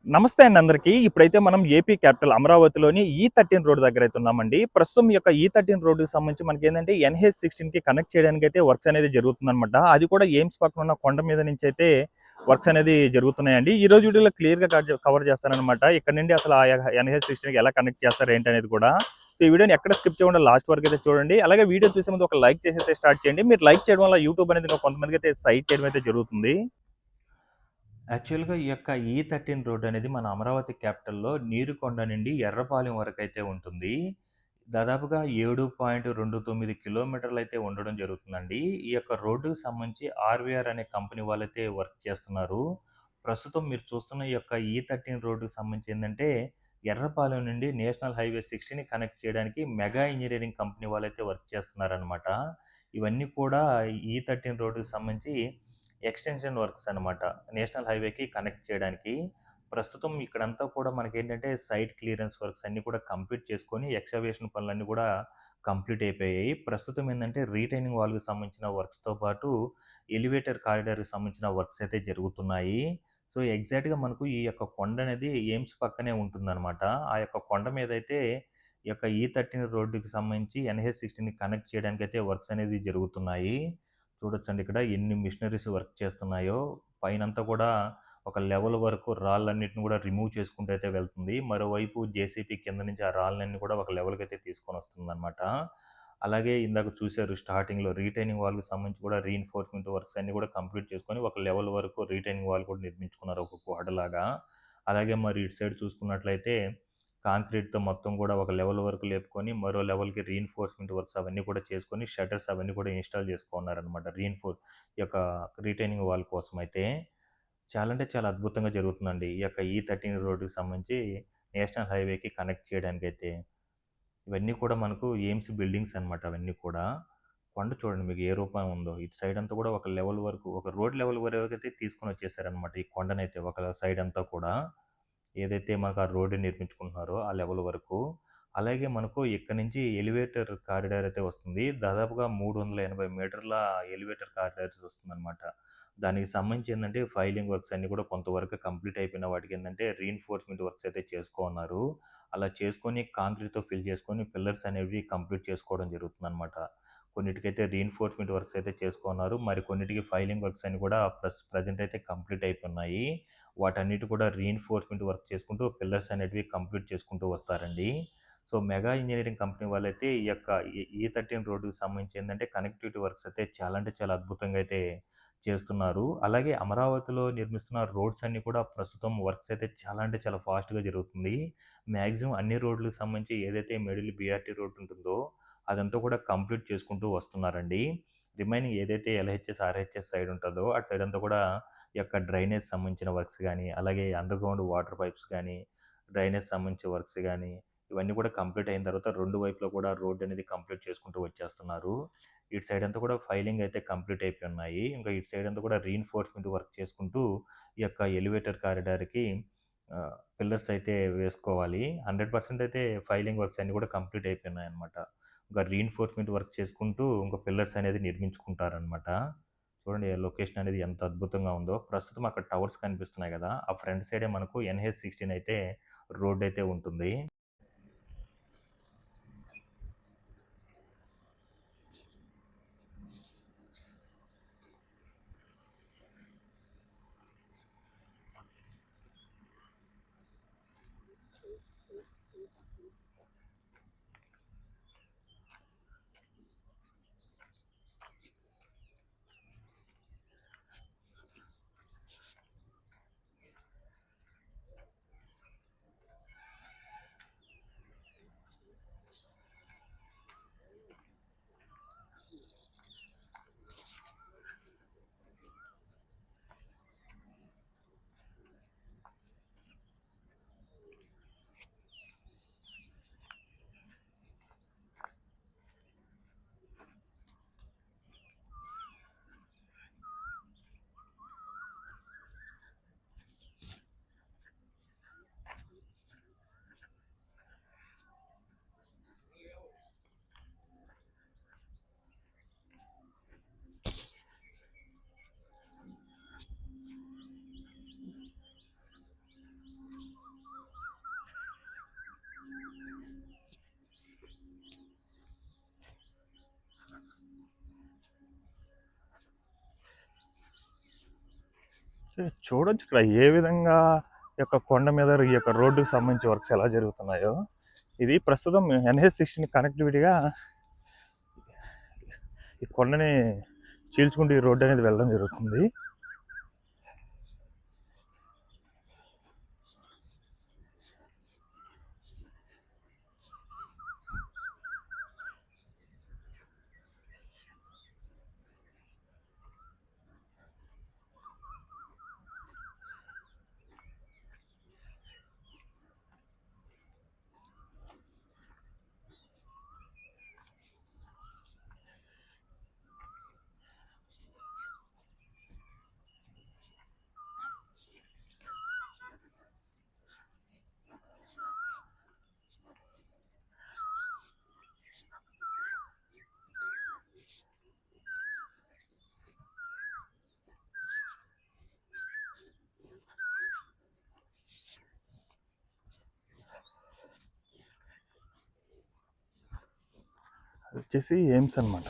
నమస్తే అండి అందరికీ. ఇప్పుడైతే మనం ఏపీ క్యాపిటల్ అమరావతిలోని E13 రోడ్ దగ్గర అయితే ఉన్నామండి. ప్రస్తుతం ఈ యొక్క E13 రోడ్డుకి సంబంధించి మనకేందంటే NH16కి కనెక్ట్ చేయడానికైతే వర్క్స్ అనేది జరుగుతుందనమాట. అది కూడా ఎయిమ్స్ పక్కన ఉన్న కొండ మీద నుంచి అయితే వర్క్స్ అనేది జరుగుతున్నాయండి. ఈ రోజు వీడియోలో క్లియర్‌గా కవర్ చేస్తాననమాట. ఇక్కడ నుండి అసలు ఆ NH16కి ఎలా కనెక్ట్ చేస్తారు ఏంటనేది కూడా. సో, ఈ వీడియోని ఎక్కడ స్కిప్ చేయకుండా లాస్ట్ వరకు అయితే చూడండి. అలాగే వీడియో చూసే ముందు ఒక లైక్ చేసి అయితే స్టార్ట్ చేయండి. మీరు లైక్ చేయడం వల్ల యూట్యూబ్ అనేది ఇంకా కొంతమందికి అయితే సైట్ చేయడం అయితే జరుగుతుంది. యాక్చువల్‌గా ఈ యొక్క E13 రోడ్ అనేది మన అమరావతి క్యాపిటల్‌లో నీరుకొండ నుండి ఎర్రపాలెం వరకైతే ఉంటుంది. దాదాపుగా 7.29 కిలోమీటర్లయితే ఉండడం జరుగుతుందండి. ఈ యొక్క రోడ్డుకి సంబంధించి ఆర్‌వీఆర్ అనే కంపెనీ వాళ్ళైతే వర్క్ చేస్తున్నారు. ప్రస్తుతం మీరు చూస్తున్న ఈ యొక్క E13 రోడ్డుకి సంబంధించి ఏందంటే, ఎర్రపాలెం నుండి నేషనల్ హైవే 60ని కనెక్ట్ చేయడానికి మెగా ఇంజినీరింగ్ కంపెనీ వాళ్ళైతే వర్క్ చేస్తున్నారనమాట. ఇవన్నీ కూడా E13 రోడ్డుకి సంబంధించి ఎక్స్‌టెన్షన్ వర్క్స్ అనమాట. నేషనల్ హైవేకి కనెక్ట్ చేయడానికి. ప్రస్తుతం ఇక్కడంతా కూడా మనకేంటంటే సైట్ క్లియరెన్స్ వర్క్స్ అన్నీ కూడా కంప్లీట్ చేసుకొని ఎక్స్‌కవేషన్ పనులన్నీ కూడా కంప్లీట్ అయిపోయాయి. ప్రస్తుతం ఏందంటే రిటైనింగ్ వాల్‌కి సంబంధించిన వర్క్స్‌తో పాటు ఎలివేటర్ కారిడార్‌కి సంబంధించిన వర్క్స్ అయితే జరుగుతున్నాయి. సో, ఎగ్జాక్ట్‌గా మనకు ఈ యొక్క కొండ అనేది ఎయిమ్స్ పక్కనే ఉంటుందనమాట. ఆ యొక్క కొండ మీదైతే ఈ యొక్క E13 రోడ్డుకి సంబంధించి NH16ని కనెక్ట్ చేయడానికైతే వర్క్స్ అనేది జరుగుతున్నాయి. చూడొచ్చండి ఇక్కడ ఎన్ని మిషనరీస్ వర్క్ చేస్తున్నాయో. పైనంతా కూడా ఒక లెవెల్ వరకు రాళ్ళన్నిటిని కూడా రిమూవ్ చేసుకుంటూ అయితే వెళ్తుంది. మరోవైపు జేసీబీ కింద నుంచి ఆ రాళ్ళన్నీ కూడా ఒక లెవెల్‌కైతే తీసుకొనొస్తుందనమాట. అలాగే ఇందాక చూసారు స్టార్టింగ్‌లో రిటైనింగ్ వాల్‌కి సంబంధించి కూడా రీఇన్ఫోర్స్‌మెంట్ వర్క్స్ అన్నీ కూడా కంప్లీట్ చేసుకొని ఒక లెవెల్ వరకు రిటైనింగ్ వాల్ కూడా నిర్మించుకున్నారు ఒక గోడలాగా. అలాగే మరి ఇటు సైడ్ చూసుకున్నట్లయితే కాంక్రీట్‌తో మొత్తం కూడా ఒక లెవెల్ వరకు లేపుకొని మరో లెవెల్‌కి రీఇన్ఫోర్స్‌మెంట్ వర్క్స్ అవన్నీ కూడా చేసుకొని షట్టర్స్ అవన్నీ కూడా ఇన్‌స్టాల్ చేసుకున్నారనమాట. ఈ యొక్క రిటైనింగ్ వాల్ కోసమైతే. చాలా అంటే చాలా అద్భుతంగా జరుగుతుందండి. ఈ యొక్క E13 రోడ్డుకి సంబంధించి నేషనల్ హైవేకి కనెక్ట్ చేయడానికైతే. ఇవన్నీ కూడా మనకు ఎయిమ్స్ బిల్డింగ్స్ అనమాట అవన్నీ కూడా. కొండ చూడండి మీకు ఏ రూపం ఉందో. ఇటు సైడ్ అంతా కూడా ఒక లెవెల్ వరకు ఒక రోడ్ లెవెల్ వరకైతే తీసుకొనొచ్చేసారనమాట ఈ కొండనైతే ఒక సైడ్ అంతా కూడా. ఏదైతే మనకు ఆ రోడ్డు నిర్మించుకుంటున్నారో ఆ లెవెల్ వరకు. అలాగే మనకు ఇక్కడి నుంచి ఎలివేటర్ కారిడార్ అయితే వస్తుంది. దాదాపుగా 380 మీటర్ల ఎలివేటర్ కారిడార్స్ వస్తుందనమాట. దానికి సంబంధించి ఏందంటే ఫైలింగ్ వర్క్స్ అన్నీ కూడా కొంతవరకు కంప్లీట్ అయిపోయిన వాటికేందంటే రీఇన్ఫోర్స్‌మెంట్ వర్క్స్ అయితే చేసుకోన్నారు. అలా చేసుకొని కాంక్రీట్‌తో ఫిల్ చేసుకొని పిల్లర్స్ అనేవి కంప్లీట్ చేసుకోవడం జరుగుతుందనమాట. కొన్నిటికైతే రీఇన్ఫోర్స్‌మెంట్ వర్క్స్ అయితే చేసుకున్నారు. మరి కొన్నిటికి ఫైలింగ్ వర్క్స్ అన్ని కూడా ప్రెజెంట్ అయితే కంప్లీట్ అయిపోయినాయి. వాటన్నిటి కూడా రీఇన్ఫోర్స్‌మెంట్ వర్క్ చేసుకుంటూ పిల్లర్స్ అనేటివి కంప్లీట్ చేసుకుంటూ వస్తారండి. సో, మెగా ఇంజినీరింగ్ కంపెనీ వాళ్ళైతే ఈ యొక్క E13 రోడ్డుకి సంబంధించి ఏందంటే కనెక్టివిటీ వర్క్స్ అయితే చాలా అంటే చాలా అద్భుతంగా అయితే చేస్తున్నారు. అలాగే అమరావతిలో నిర్మిస్తున్న రోడ్స్ అన్నీ కూడా ప్రస్తుతం వర్క్స్ అయితే చాలా అంటే చాలా ఫాస్ట్‌గా జరుగుతుంది. మాక్సిమం అన్ని రోడ్లకు సంబంధించి ఏదైతే మిడిల్ బీఆర్టీ రోడ్ ఉంటుందో అదంతా కూడా కంప్లీట్ చేసుకుంటూ వస్తున్నారండి. రిమైనింగ్ ఏదైతే ఎల్‌హెచ్‌ఎస్, ఆర్‌హెచ్‌ఎస్ సైడ్ ఉంటదో అటు సైడ్ అంతా కూడా ఈ యొక్క డ్రైనేజ్ సంబంధించిన వర్క్స్ గానీ, అలాగే అండర్‌గ్రౌండ్ వాటర్ పైప్స్ గానీ, డ్రైనేజ్ సంబంధించిన వర్క్స్ గానీ, ఇవన్నీ కూడా కంప్లీట్ అయిన తర్వాత 2 వైపులా కూడా రోడ్ అనేది కంప్లీట్ చేసుకుంటూ వచ్చేస్తున్నారు. ఇటు సైడ్ అంతా కూడా ఫైలింగ్ అయితే కంప్లీట్ అయిపోయి ఉన్నాయి. ఇంకా ఇటు సైడ్ అంతా కూడా రీఇన్ఫోర్స్‌మెంట్ వర్క్ చేసుకుంటూ ఈ యొక్క ఎలివేటర్ కారిడార్‌కి పిల్లర్స్ అయితే వేసుకోవాలి. 100% అయితే ఫైలింగ్ వర్క్స్ అన్నీ కూడా కంప్లీట్ అయిపోయినాయన్నమాట. ఇంకా రీఇన్ఫోర్స్‌మెంట్ వర్క్ చేసుకుంటూ ఇంకా పిల్లర్స్ అనేది నిర్మించుకుంటారనమాట. చూడండి లొకేషన్ అనేది ఎంత అద్భుతంగా ఉందో. ప్రస్తుతం అక్కడ టవర్స్ కనిపిస్తున్నాయి గదా! ఆ ఫ్రంట్ సైడే మనకు NH16 అయితే రోడ్ అయితే ఉంటుంది. చూడొచ్చు ఇక్కడ ఏ విధంగా ఈ యొక్క కొండ మీద ఈ యొక్క రోడ్డుకి సంబంధించి వర్క్స్ ఎలా జరుగుతున్నాయో. ఇది ప్రస్తుతం NH16 కనెక్టివిటీగా ఈ కొండని చీల్చుకుంటూ ఈ రోడ్డు అనేది వెళ్ళడం జరుగుతుంది. వచ్చేసి ఎయిమ్స్ అనమాట.